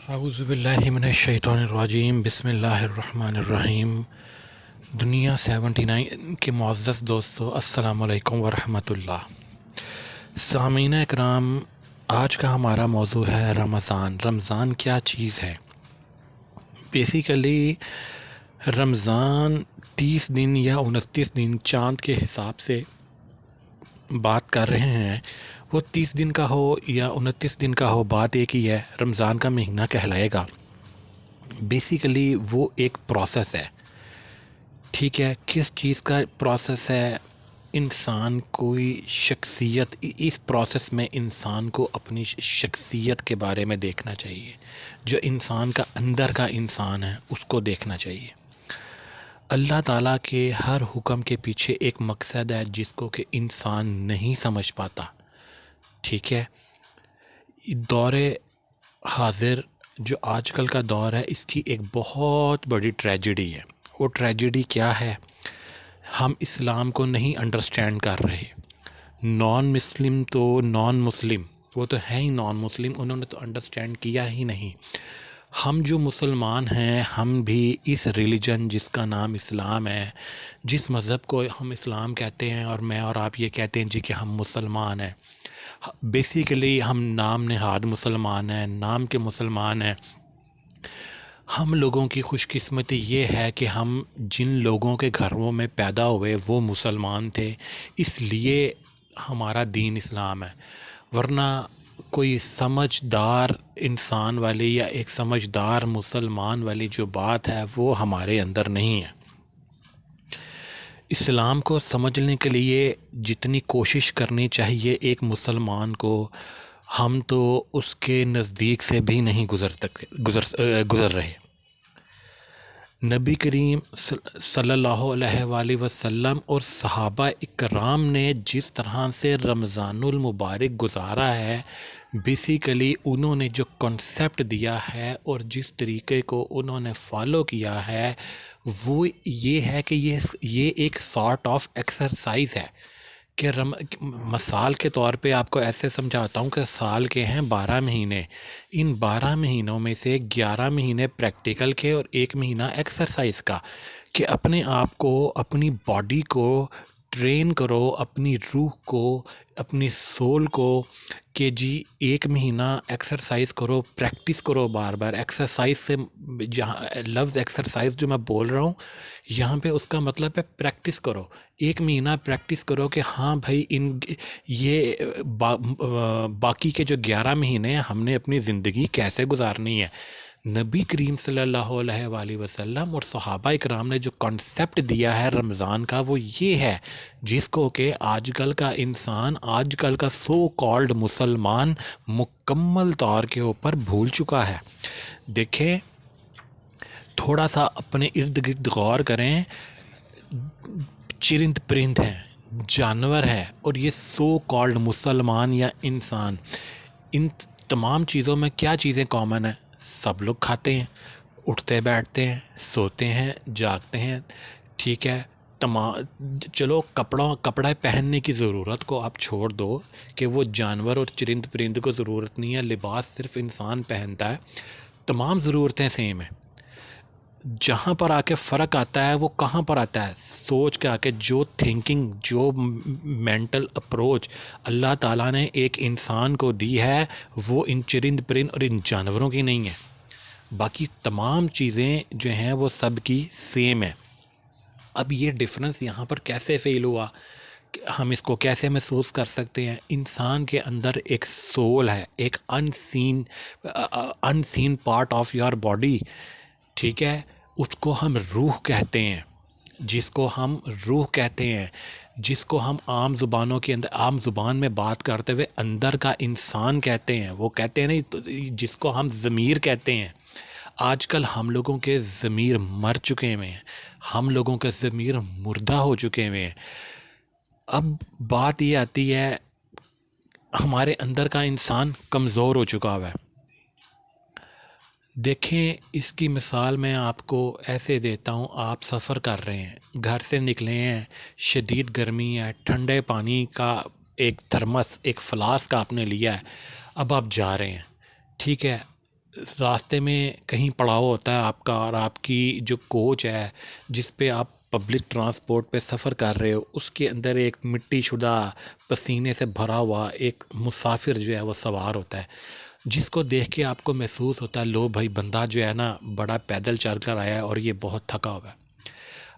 اعوذ باللہ من الشیطان الرجیم، بسم اللہ الرحمن الرحیم۔ دنیا 79 کے معزز دوستو، السلام علیکم ورحمۃ اللہ۔ سامعین اکرام، آج کا ہمارا موضوع ہے رمضان۔ رمضان کیا چیز ہے؟ بیسیکلی رمضان 30 دن یا 29 دن چاند کے حساب سے بات کر رہے ہیں، وہ 30 دن کا ہو یا 29 دن کا ہو، بات ایک ہی ہے، رمضان کا مہینہ کہلائے گا۔ بیسیکلی وہ ایک پروسیس ہے، ٹھیک ہے؟ کس چیز کا پروسیس ہے؟ انسان کوئی شخصیت، اس پروسیس میں انسان کو اپنی شخصیت کے بارے میں دیکھنا چاہیے۔ جو انسان کا اندر کا انسان ہے اس کو دیکھنا چاہیے۔ اللہ تعالیٰ کے ہر حکم کے پیچھے ایک مقصد ہے جس کو کہ انسان نہیں سمجھ پاتا، ٹھیک ہے؟ دور حاضر جو آج کل کا دور ہے، اس کی ایک بہت بڑی ٹریجڈی ہے۔ وہ ٹریجڈی کیا ہے؟ ہم اسلام کو نہیں انڈرسٹینڈ کر رہے۔ نان مسلم وہ تو ہے ہی نان مسلم، انہوں نے تو انڈرسٹینڈ کیا ہی نہیں۔ ہم جو مسلمان ہیں، ہم بھی اس ریلیجن جس کا نام اسلام ہے، جس مذہب کو ہم اسلام کہتے ہیں، اور میں اور آپ یہ کہتے ہیں جی کہ ہم مسلمان ہیں، بیسیکلی ہم نام نہاد مسلمان ہیں، نام کے مسلمان ہیں۔ ہم لوگوں کی خوش قسمتی یہ ہے کہ ہم جن لوگوں کے گھروں میں پیدا ہوئے وہ مسلمان تھے، اس لیے ہمارا دین اسلام ہے۔ ورنہ کوئی سمجھدار انسان والی یا ایک سمجھدار مسلمان والی جو بات ہے وہ ہمارے اندر نہیں ہے۔ اسلام کو سمجھنے کے لیے جتنی کوشش کرنی چاہیے ایک مسلمان کو، ہم تو اس کے نزدیک سے بھی نہیں گزر رہے۔ نبی کریم صلی اللہ علیہ وآلہ وسلم اور صحابہ اکرام نے جس طرح سے رمضان المبارک گزارا ہے، بیسیکلی انہوں نے جو کنسیپٹ دیا ہے اور جس طریقے کو انہوں نے فالو کیا ہے، وہ یہ ہے کہ یہ ایک سارٹ آف ایکسرسائز ہے کہ مثال کے طور پہ آپ کو ایسے سمجھاتا ہوں کہ سال کے ہیں 12 مہینے، ان 12 مہینوں میں سے 11 مہینے پریکٹیکل کے اور 1 مہینہ ایکسرسائز کا، کہ اپنے آپ کو، اپنی باڈی کو ٹرین کرو، اپنی روح کو، اپنی سول کو، کہ جی 1 مہینہ ایکسرسائز کرو، پریکٹس کرو بار بار۔ ایکسرسائز سے جہاں لفظ ایکسرسائز جو میں بول رہا ہوں یہاں پہ اس کا مطلب ہے پریکٹس کرو۔ 1 مہینہ پریکٹس کرو کہ ہاں بھائی یہ باقی کے جو 11 مہینے ہیں ہم نے اپنی زندگی کیسے گزارنی ہے۔ نبی کریم صلی اللہ علیہ وآلہ وسلم اور صحابہ اکرام نے جو کنسیپٹ دیا ہے رمضان کا، وہ یہ ہے جس کو کہ آج کل کا انسان، آج کل کا سو کالڈ مسلمان مکمل طور کے اوپر بھول چکا ہے۔ دیکھیں، تھوڑا سا اپنے ارد گرد غور کریں، چرند پرند ہیں، جانور ہے، اور یہ سو کالڈ مسلمان یا انسان، ان تمام چیزوں میں کیا چیزیں کامن ہیں؟ سب لوگ کھاتے ہیں، اٹھتے بیٹھتے ہیں، سوتے ہیں، جاگتے ہیں، ٹھیک ہے؟ چلو کپڑا پہننے کی ضرورت کو آپ چھوڑ دو کہ وہ جانور اور چرند پرند کو ضرورت نہیں ہے، لباس صرف انسان پہنتا ہے، تمام ضرورتیں سیم ہیں۔ جہاں پر آ کے فرق آتا ہے وہ کہاں پر آتا ہے؟ سوچ کے آ کے، جو تھنکنگ، جو مینٹل اپروچ اللہ تعالیٰ نے ایک انسان کو دی ہے وہ ان چرند پرند اور ان جانوروں کی نہیں ہے۔ باقی تمام چیزیں جو ہیں وہ سب کی سیم ہے۔ اب یہ ڈفرنس یہاں پر کیسے فیل ہوا، ہم اس کو کیسے محسوس کر سکتے ہیں؟ انسان کے اندر ایک سول ہے، ایک unseen part of your body, ٹھیک ہے؟ اس کو ہم روح کہتے ہیں، جس کو ہم روح کہتے ہیں، جس کو ہم عام زبانوں کے اندر، عام زبان میں بات کرتے ہوئے اندر کا انسان کہتے ہیں۔ وہ کہتے ہیں نہیں، جس کو ہم ضمیر کہتے ہیں۔ آج کل ہم لوگوں کے ضمیر مر چکے ہوئے ہیں، ہم لوگوں کے ضمیر مردہ ہو چکے ہوئے ہیں۔ اب بات یہ آتی ہے، ہمارے اندر کا انسان کمزور ہو چکا ہوا ہے۔ دیکھیں، اس کی مثال میں آپ کو ایسے دیتا ہوں، آپ سفر کر رہے ہیں، گھر سے نکلے ہیں، شدید گرمی ہے، ٹھنڈے پانی کا ایک تھرمس، ایک فلاسک آپ نے لیا ہے، اب آپ جا رہے ہیں، ٹھیک ہے؟ راستے میں کہیں پڑاؤ ہوتا ہے آپ کا، اور آپ کی جو کوچ ہے جس پہ آپ پبلک ٹرانسپورٹ پہ سفر کر رہے ہو، اس کے اندر ایک مٹی شدہ پسینے سے بھرا ہوا ایک مسافر جو ہے وہ سوار ہوتا ہے، جس کو دیکھ کے آپ کو محسوس ہوتا ہے لو بھائی بندہ جو ہے نا بڑا پیدل چل کر آیا ہے اور یہ بہت تھکا ہوا ہے۔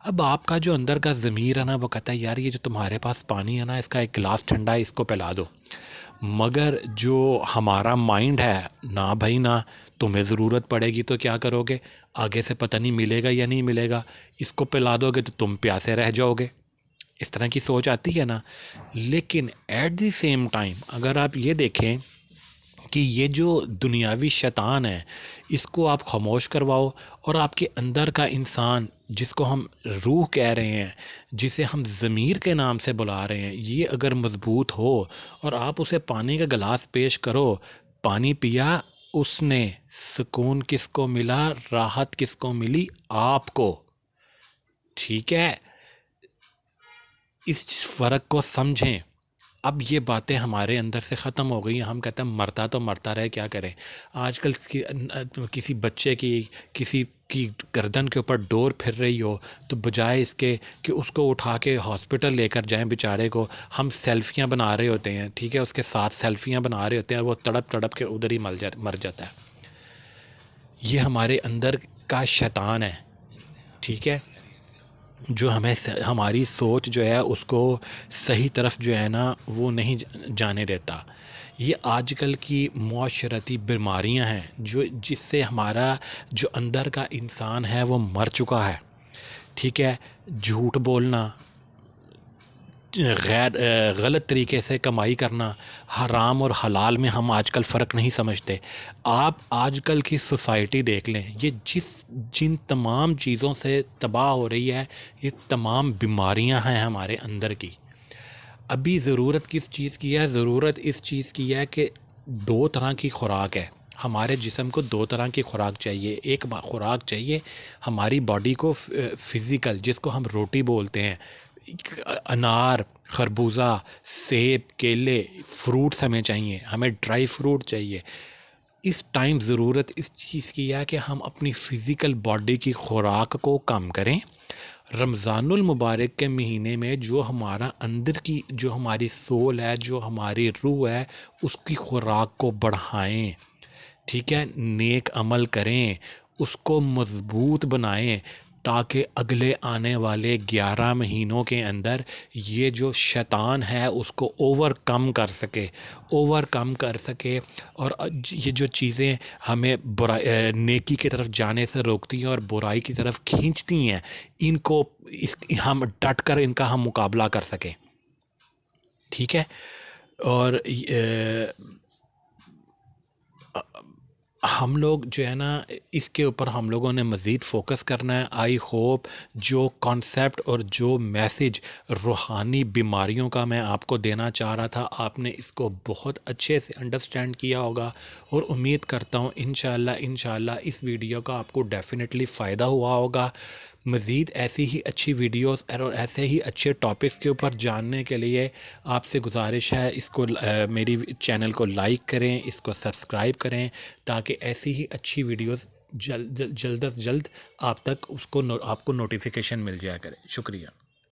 اب آپ کا جو اندر کا ضمیر ہے نا وہ کہتا ہے یار یہ جو تمہارے پاس پانی ہے نا اس کا ایک گلاس ٹھنڈا ہے، اس کو پلا دو۔ مگر جو ہمارا مائنڈ ہے، نہ بھائی نہ، تمہیں ضرورت پڑے گی تو کیا کرو گے، آگے سے پتہ نہیں ملے گا یا نہیں ملے گا، اس کو پلا دو گے تو تم پیاسے رہ جاؤ گے۔ اس طرح کی سوچ آتی ہے نا۔ لیکن ایٹ دی سیم ٹائم اگر آپ یہ دیکھیں کہ یہ جو دنیاوی شیطان ہے اس کو آپ خاموش کرواؤ، اور آپ کے اندر کا انسان جس کو ہم روح کہہ رہے ہیں، جسے ہم ضمیر کے نام سے بلا رہے ہیں، یہ اگر مضبوط ہو اور آپ اسے پانی کا گلاس پیش کرو، پانی پیا اس نے، سکون کس کو ملا، راحت کس کو ملی، آپ کو۔ ٹھیک ہے، اس فرق کو سمجھیں۔ اب یہ باتیں ہمارے اندر سے ختم ہو گئی ہیں، ہم کہتے ہیں مرتا تو مرتا رہے، کیا کریں۔ آج کل کسی بچے کی، کسی کی گردن کے اوپر ڈور پھر رہی ہو تو بجائے اس کے کہ اس کو اٹھا کے ہاسپٹل لے کر جائیں بیچارے کو، ہم سیلفیاں بنا رہے ہوتے ہیں، ٹھیک ہے، اس کے ساتھ سیلفیاں بنا رہے ہوتے ہیں اور وہ تڑپ تڑپ کے ادھر ہی مر جاتا ہے۔ یہ ہمارے اندر کا شیطان ہے، ٹھیک ہے، جو ہمیں ہماری سوچ جو ہے اس کو صحیح طرف جو ہے نا وہ نہیں جانے دیتا۔ یہ آج کل کی معاشرتی بیماریاں ہیں جس سے ہمارا جو اندر کا انسان ہے وہ مر چکا ہے، ٹھیک ہے۔ جھوٹ بولنا، غلط طریقے سے کمائی کرنا، حرام اور حلال میں ہم آج کل فرق نہیں سمجھتے۔ آپ آج کل کی سوسائٹی دیکھ لیں، یہ جن تمام چیزوں سے تباہ ہو رہی ہے، یہ تمام بیماریاں ہیں ہمارے اندر کی۔ ابھی ضرورت کس چیز کی ہے؟ ضرورت اس چیز کی ہے کہ دو طرح کی خوراک ہے ہمارے جسم کو، دو طرح کی خوراک چاہیے۔ ایک خوراک چاہیے ہماری باڈی کو فزیکل، جس کو ہم روٹی بولتے ہیں، انار، خربوزہ، سیب، کیلے، فروٹس ہمیں چاہیے، ہمیں ڈرائی فروٹ چاہیے۔ اس ٹائم ضرورت اس چیز کی ہے کہ ہم اپنی فزیکل باڈی کی خوراک کو کم کریں۔ رمضان المبارک کے مہینے میں جو ہمارا اندر کی، جو ہماری سول ہے، جو ہماری روح ہے، اس کی خوراک کو بڑھائیں، ٹھیک ہے، نیک عمل کریں، اس کو مضبوط بنائیں، تاکہ اگلے آنے والے 11 مہینوں کے اندر یہ جو شیطان ہے اس کو اوور کم کر سکے، اور یہ جو چیزیں ہمیں نیکی کی طرف جانے سے روکتی ہیں اور برائی کی طرف کھینچتی ہیں، ان کو ہم ڈٹ کر ان کا ہم مقابلہ کر سکیں، ٹھیک ہے۔ اور ہم لوگ جو ہے نا اس کے اوپر ہم لوگوں نے مزید فوکس کرنا ہے۔ آئی ہوپ جو کانسیپٹ اور جو میسیج روحانی بیماریوں کا میں آپ کو دینا چاہ رہا تھا، آپ نے اس کو بہت اچھے سے انڈرسٹینڈ کیا ہوگا، اور امید کرتا ہوں انشاءاللہ اس ویڈیو کا آپ کو ڈیفینیٹلی فائدہ ہوا ہوگا۔ مزید ایسی ہی اچھی ویڈیوز اور ایسے ہی اچھے ٹاپکس کے اوپر جاننے کے لیے آپ سے گزارش ہے، اس کو میری چینل کو لائک کریں، اس کو سبسکرائب کریں، تاکہ ایسی ہی اچھی ویڈیوز جلد از جلد آپ تک آپ کو نوٹیفیکیشن مل جایا کرے۔ شکریہ۔